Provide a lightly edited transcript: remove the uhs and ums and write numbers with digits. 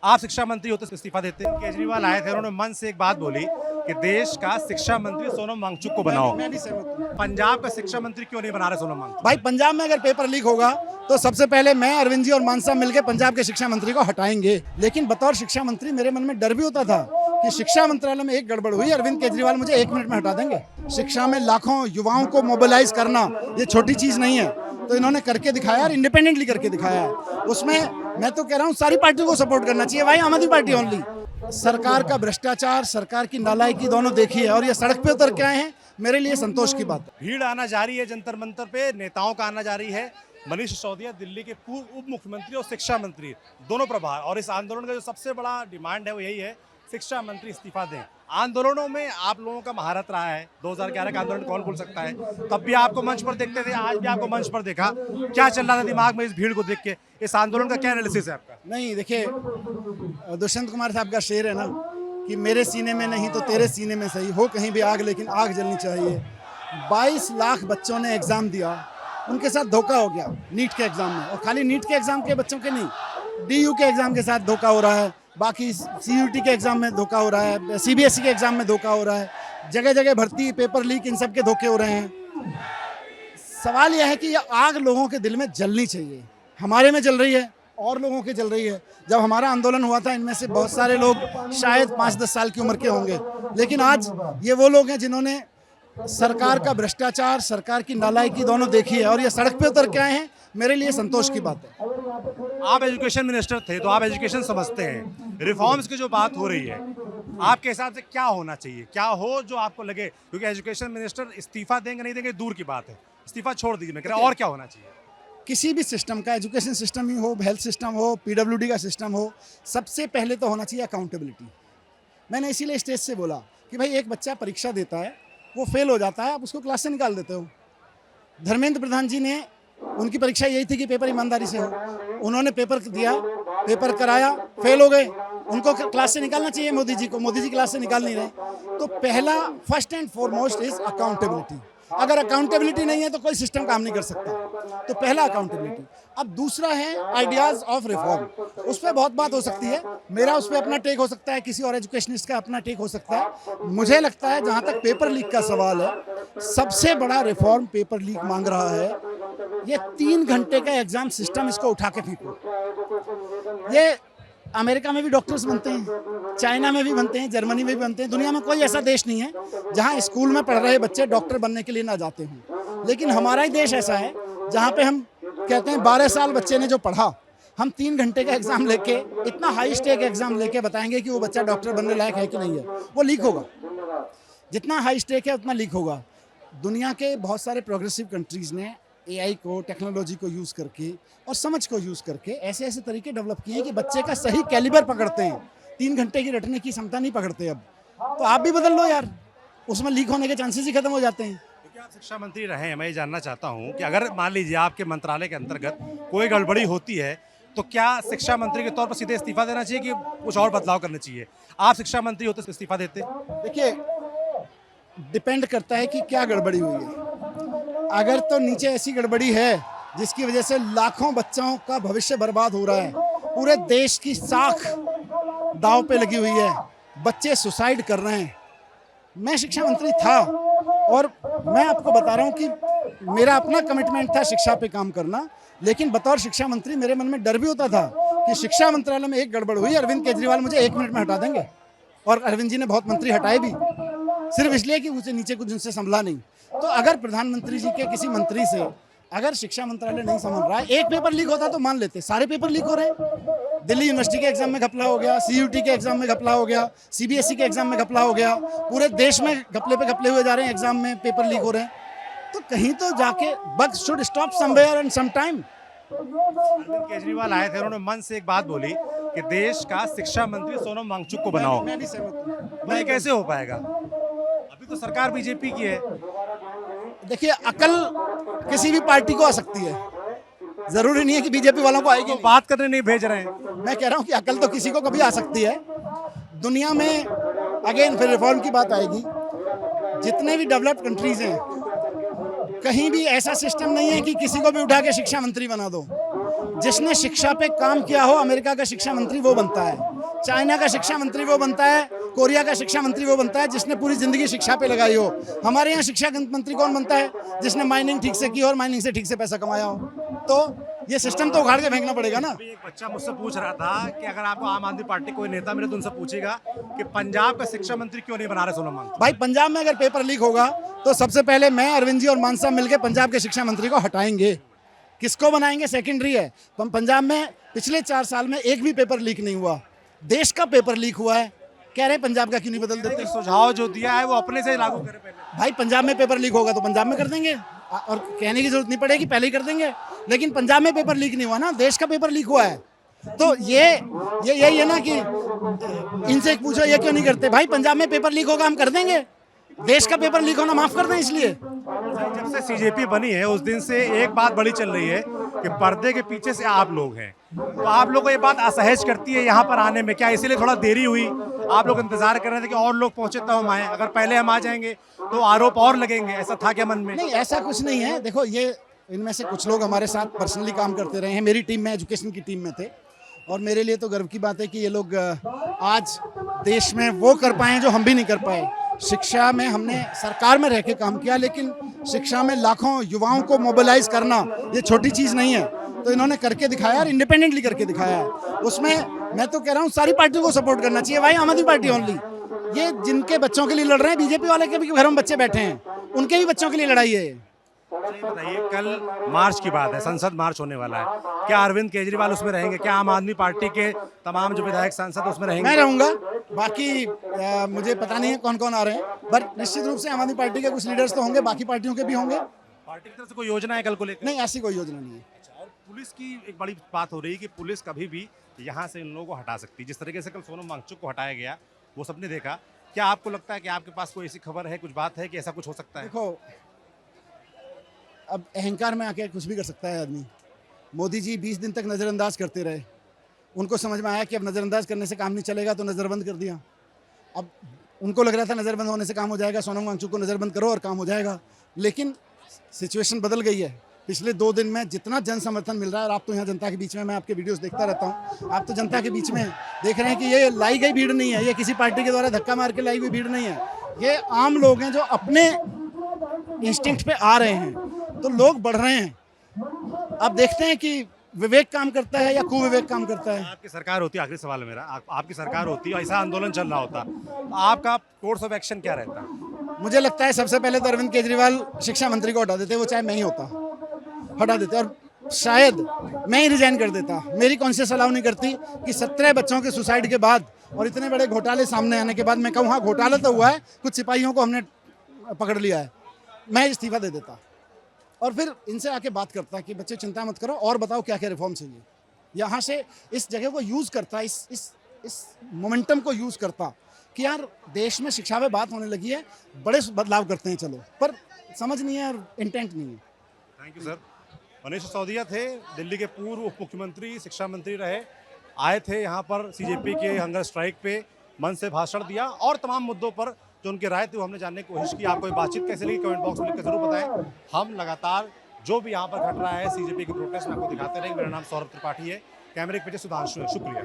आप शिक्षा मंत्री होते तो इस्तीफा देते। केजरीवाल आए थे, उन्होंने मन से एक बात बोली कि देश का शिक्षा मंत्री सोनम वांगचुक को बनाओ। मैं नहीं सहमत हूं। पंजाब का शिक्षा मंत्री क्यों नहीं बना रहे सोनम वांगचुक? भाई पंजाब में अगर पेपर लीक होगा तो सबसे पहले मैं, अरविंद जी और मान साहब मिलकर पंजाब के शिक्षा मंत्री को हटाएंगे। लेकिन बतौर शिक्षा मंत्री मेरे मन में डर भी होता था कि शिक्षा मंत्रालय में एक गड़बड़ हुई, अरविंद केजरीवाल मुझे 1 मिनट में हटा देंगे। शिक्षा में लाखों युवाओं को मोबिलाइज करना ये छोटी चीज नहीं है, तो इन्होंने करके दिखाया और इंडिपेंडेंटली करके दिखाया है। उसमें मैं तो कह रहा हूँ सारी पार्टियों को सपोर्ट करना चाहिए भाई, आम आदमी पार्टी ओनली। सरकार का भ्रष्टाचार, सरकार की नालायकी दोनों देखी है और ये सड़क पे उतर के आए हैं, मेरे लिए संतोष की बात है। भीड़ आना जारी है जंतर मंतर पे, नेताओं का आना जारी है। मनीष सिसोदिया दिल्ली के पूर्व उप मुख्यमंत्री और शिक्षा मंत्री दोनों प्रभार, और इस आंदोलन का जो सबसे बड़ा डिमांड है वो यही है, शिक्षा मंत्री इस्तीफा दें। आंदोलनों में आप लोगों का महारत रहा है, 2011 का आंदोलन कौन भूल सकता है। तब भी आपको मंच पर देखते थे, आज भी आपको मंच पर देखा। क्या चल रहा था दिमाग में इस भीड़ को देख के? इस आंदोलन का क्या एनालिसिस है आपका? नहीं देखिए, दुष्यंत कुमार साहब का शेर है ना कि मेरे सीने में नहीं तो तेरे सीने में सही, हो कहीं भी आग लेकिन आग जलनी चाहिए। 22 लाख बच्चों ने एग्ज़ाम दिया, उनके साथ धोखा हो गया नीट के एग्ज़ाम में। और खाली नीट के एग्ज़ाम के बच्चों के नहीं, DU के एग्ज़ाम के साथ धोखा हो रहा है, बाकी CUT के एग्ज़ाम में धोखा हो रहा है, CBSE के एग्ज़ाम में धोखा हो रहा है, जगह जगह भर्ती, पेपर लीक, इन सब के धोखे हो रहे हैं। सवाल यह है कि ये आग लोगों के दिल में जलनी चाहिए। हमारे में जल रही है और लोगों के जल रही है। जब हमारा आंदोलन हुआ था, इनमें से बहुत सारे लोग शायद 5-10 साल की उम्र के होंगे, लेकिन आज ये वो लोग हैं जिन्होंने सरकार का भ्रष्टाचार, सरकार की नालायकी दोनों देखी है और ये सड़क पे उतर के आए हैं, मेरे लिए संतोष की बात है। आप एजुकेशन मिनिस्टर थे तो आप एजुकेशन समझते हैं। रिफॉर्म्स की जो बात हो रही है, आपके हिसाब से क्या होना चाहिए? क्या हो जो आपको लगे, क्योंकि एजुकेशन मिनिस्टर इस्तीफा देंगे नहीं देंगे दूर की बात है, इस्तीफा छोड़ दीजिए, मैं कह रहा हूं और क्या होना चाहिए? किसी भी सिस्टम का, एजुकेशन सिस्टम ही हो, हेल्थ सिस्टम हो, PWD का सिस्टम हो, सबसे पहले तो होना चाहिए अकाउंटेबिलिटी। मैंने इसीलिए स्टेज से बोला कि भाई एक बच्चा परीक्षा देता है, वो फेल हो जाता है, आप उसको क्लास से निकाल देते हो। धर्मेंद्र प्रधान जी ने, उनकी परीक्षा यही थी कि पेपर ईमानदारी से हो, उन्होंने पेपर दिया, पेपर कराया, फेल हो गए, उनको क्लास से निकालना चाहिए मोदी जी को, मोदी जी क्लास से निकाल नहीं रहे। तो पहला, first and foremost is accountability. अगर अकाउंटेबिलिटी नहीं है तो कोई सिस्टम काम नहीं कर सकता। तो पहला अकाउंटेबिलिटी। अब दूसरा है आइडियाज़ ऑफ रिफॉर्म। उस पर बहुत बात हो सकती है, मेरा उस पर अपना टेक हो सकता है, किसी और एजुकेशनिस्ट का अपना टेक हो सकता है। मुझे लगता है जहाँ तक पेपर लीक का सवाल है, सबसे बड़ा रिफॉर्म पेपर लीक मांग रहा है। ये 3 घंटे का एग्जाम सिस्टम, इसको उठा के फेंको। ये अमेरिका में भी डॉक्टर्स बनते हैं, चाइना में भी बनते हैं, जर्मनी में भी बनते हैं। दुनिया में कोई ऐसा देश नहीं है जहां स्कूल में पढ़ रहे बच्चे डॉक्टर बनने के लिए ना जाते हों। लेकिन हमारा ही देश ऐसा है जहां पे हम कहते हैं 12 साल बच्चे ने जो पढ़ा, हम 3 घंटे का एग्जाम लेके, इतना हाई स्टेक एग्जाम लेके बताएंगे कि वो बच्चा डॉक्टर बनने लायक है कि नहीं है। वो लीक होगा, जितना हाई स्टेक है उतना लीक होगा। दुनिया के बहुत सारे प्रोग्रेसिव कंट्रीज़ ने AI को, टेक्नोलॉजी को यूज़ करके और समझ को यूज़ करके ऐसे ऐसे तरीके डेवलप किए हैं कि बच्चे का सही कैलिबर पकड़ते हैं। 3 घंटे की रटने की क्षमता नहीं पकड़ते। अब तो आप भी बदल लो यार, उसमें लीक होने के चांसेस ही खत्म हो जाते हैं। क्योंकि आप शिक्षा मंत्री रहे हैं, मैं ये जानना चाहता हूँ कि अगर मान लीजिए आपके मंत्रालय के अंतर्गत कोई गड़बड़ी होती है, तो क्या शिक्षा मंत्री के तौर पर सीधे इस्तीफा देना चाहिए कि कुछ और बदलाव करने चाहिए? आप शिक्षा मंत्री होते तो इस्तीफा देते? देखिए, डिपेंड करता है कि क्या गड़बड़ी हुई है। अगर तो नीचे ऐसी गड़बड़ी है जिसकी वजह से लाखों बच्चों का भविष्य बर्बाद हो रहा है, पूरे देश की साख दांव पे लगी हुई है, बच्चे सुसाइड कर रहे हैं। मैं शिक्षा मंत्री था और मैं आपको बता रहा हूँ कि मेरा अपना कमिटमेंट था शिक्षा पे काम करना, लेकिन बतौर शिक्षा मंत्री मेरे मन में डर भी होता था कि शिक्षा मंत्रालय में एक गड़बड़ हुई, अरविंद केजरीवाल मुझे 1 मिनट में हटा देंगे। और अरविंद जी ने बहुत मंत्री हटाए भी, सिर्फ इसलिए कि उसे नीचे कुछ उनसे संभला नहीं। तो अगर प्रधानमंत्री जी के किसी मंत्री से अगर शिक्षा मंत्रालय नहीं संभल रहा है, एक पेपर लीक होता तो मान लेते, सारे पेपर लीक हो रहे हैं। दिल्ली यूनिवर्सिटी के एग्जाम में घपला हो गया, CUT के एग्जाम में घपला हो गया, CBSE के एग्जाम में घपला हो गया, पूरे देश में घपले पे घपले हुए जा रहे हैं, एग्जाम में पेपर लीक हो रहे हैं। तो कहीं तो जाके bug should stop somewhere and some time. Arvind Kejriwal आए थे, उन्होंने मन से एक बात बोली कि देश का शिक्षा मंत्री सोनम वांगचुक को बनाओ। मैं नहीं सहमत हूं। नहीं, कैसे हो पाएगा? अभी तो सरकार बीजेपी की है। देखिए, अकल किसी भी पार्टी को आ सकती है, जरूरी नहीं है कि बीजेपी वालों को आएगी। तो बात करने नहीं भेज रहे हैं। मैं कह रहा हूं कि अकल तो किसी को कभी आ सकती है। दुनिया में अगेन फिर रिफॉर्म की बात आएगी। जितने भी डेवलप्ड कंट्रीज हैं, कहीं भी ऐसा सिस्टम नहीं है कि किसी को भी उठा के शिक्षा मंत्री बना दो। जिसने शिक्षा पे काम किया हो, अमेरिका का शिक्षा मंत्री वो बनता है, चाइना का शिक्षा मंत्री वो बनता है, कोरिया का शिक्षा मंत्री वो बनता है जिसने पूरी जिंदगी शिक्षा पे लगाई हो। हमारे यहाँ शिक्षा मंत्री कौन बनता है? जिसने माइनिंग ठीक से की हो और माइनिंग से ठीक से पैसा कमाया हो। तो ये सिस्टम तो उखाड़ के फेंकना पड़ेगा ना। अभी एक बच्चा मुझसे पूछ रहा था कि अगर आपको आम आदमी पार्टी कोई नेता मिले तो उनसे पूछेगा कि पंजाब का शिक्षा मंत्री क्यों नहीं बना रहे सोनम वांगचुक। भाई पंजाब में अगर पेपर लीक होगा तो सबसे पहले मैं, अरविंद जी और मान साहब मिलकर पंजाब के शिक्षा मंत्री को हटाएंगे। किसको बनाएंगे सेकेंडरी है। पंजाब में पिछले 4 साल में एक भी पेपर लीक नहीं हुआ, देश का पेपर लीक हुआ है। कह रहे पंजाब का क्यों नहीं बदल देते? सुझाव जो दिया है वो अपने से लागू करें पहले। भाई पंजाब में पेपर लीक होगा तो पंजाब में कर देंगे और कहने की जरूरत नहीं पड़ेगी, पहले ही कर देंगे। लेकिन पंजाब में पेपर लीक नहीं हुआ ना, देश का पेपर लीक हुआ है। तो ये यही है ना कि इनसे पूछो ये क्यों नहीं करते। भाई पंजाब में पेपर लीक होगा हम कर देंगे, देश का पेपर लीक होना माफ कर दें। इसलिए जब से सीजेपी बनी है उस दिन से एक बात बड़ी चल रही है कि पर्दे के पीछे से आप लोग हैं, तो आप लोग को ये बात असहज करती है यहाँ पर आने में। क्या इसीलिए थोड़ा देरी हुई? आप लोग इंतजार कर रहे थे कि और लोग पहुंचे तब हम आए, अगर पहले हम आ जाएंगे तो आरोप और लगेंगे, ऐसा था क्या मन में? नहीं, ऐसा कुछ नहीं है। देखो ये इनमें से कुछ लोग हमारे साथ पर्सनली काम करते रहे हैं, मेरी टीम में, एजुकेशन की टीम में थे, और मेरे लिए तो गर्व की बात है कि ये लोग आज देश में वो कर पाए जो हम भी नहीं कर पाए। शिक्षा में हमने सरकार में रह के काम किया, लेकिन शिक्षा में लाखों युवाओं को मोबिलाइज करना ये छोटी चीज़ नहीं है। तो इन्होंने करके दिखाया और इंडिपेंडेंटली करके दिखाया है। उसमें मैं तो कह रहा हूँ सारी पार्टियों को सपोर्ट करना चाहिए भाई, आम आदमी पार्टी ओनली। ये जिनके बच्चों के लिए लड़ रहे हैं, बीजेपी वाले के भी घर में बच्चे बैठे हैं, उनके भी बच्चों के लिए लड़ाई है। बताइए, कल मार्च की बात है, संसद मार्च होने वाला है, क्या अरविंद केजरीवाल उसमें रहेंगे? क्या आम आदमी पार्टी के तमाम जो विधायक सांसद उसमें रहेंगे? मैं रहूंगा, बाकी मुझे पता नहीं है कौन कौन आ रहे हैं, पर निश्चित रूप से आम आदमी पार्टी के कुछ लीडर्स तो होंगे, बाकी पार्टियों के भी होंगे। पार्टी की तरफ से कोई योजना है कल को लेकर? नहीं, ऐसी कोई योजना नहीं है। और पुलिस की एक बड़ी बात हो रही है कि पुलिस कभी भी यहाँ से इन लोगों को हटा सकती है। जिस तरीके से कल सोनम वांगचुक को हटाया गया वो सबने देखा। क्या आपको लगता है कि आपके पास कोई ऐसी खबर है, कुछ बात है कि ऐसा कुछ हो सकता है? देखो, अब अहंकार में आके कुछ भी कर सकता है आदमी। मोदी जी 20 दिन तक नज़रअंदाज करते रहे, उनको समझ में आया कि अब नज़रअंदाज करने से काम नहीं चलेगा तो नज़रबंद कर दिया। अब उनको लग रहा था नज़रबंद होने से काम हो जाएगा, सोनम वांगचुक को नज़रबंद करो और काम हो जाएगा, लेकिन सिचुएशन बदल गई है। पिछले 2 दिन में जितना जन समर्थन मिल रहा है, और आप तो यहाँ जनता के बीच में, मैं आपके वीडियोस देखता रहता हूँ, आप तो जनता के बीच में देख रहे हैं कि ये लाई गई भीड़ नहीं है, ये किसी पार्टी के द्वारा धक्का मार के लाई हुई भीड़ नहीं है। ये आम लोग हैं जो अपने इंस्टिंक्ट पे आ रहे हैं, तो लोग बढ़ रहे हैं। अब देखते हैं कि विवेक काम करता है या कुविवेक काम करता है। आपकी सरकार होती, आखिरी सवाल है मेरा, आपकी सरकार होती और ऐसा आंदोलन चल रहा होता, तो आपका कोर्स ऑफ एक्शन क्या रहता? मुझे लगता है सबसे पहले तो अरविंद केजरीवाल शिक्षा मंत्री को हटा देते, वो चाहे मैं ही होता, हटा देते, और शायद मैं ही रिजाइन कर देता। मेरी कॉन्शियस अलाउ नहीं करती कि 17 बच्चों के सुसाइड के बाद और इतने बड़े घोटाले सामने आने के बाद मैं कहूँ हाँ घोटाला तो हुआ है, कुछ सिपाहियों को हमने पकड़ लिया है, मैं इस्तीफा दे देता और फिर इनसे आके बात करता कि बच्चे चिंता मत करो और बताओ क्या क्या रिफॉर्म चाहिए। यहाँ से इस जगह को यूज़ करता, इस मोमेंटम को यूज़ करता कि यार देश में शिक्षा में बात होने लगी है, बड़े बदलाव करते हैं चलो, पर समझ नहीं है और इंटेंट नहीं है। Thank you sir. Manish Sisodia थे, दिल्ली के पूर्व उप मुख्यमंत्री, शिक्षा मंत्री रहे, आए थे यहाँ पर सीजेपी के हंगर स्ट्राइक पे, मंच से भाषण दिया और तमाम मुद्दों पर जो उनकी राय थी वो हमने जानने की कोशिश की। आपको ये बातचीत कैसे लगी कमेंट बॉक्स में लिखकर जरूर बताएं। हम लगातार जो भी यहाँ पर घट रहा है सीजेपी के प्रोटेस्ट में आपको दिखाते रहेंगे। मेरा नाम सौरभ त्रिपाठी है, कैमरे के पीछे सुधांशु है। शुक्रिया।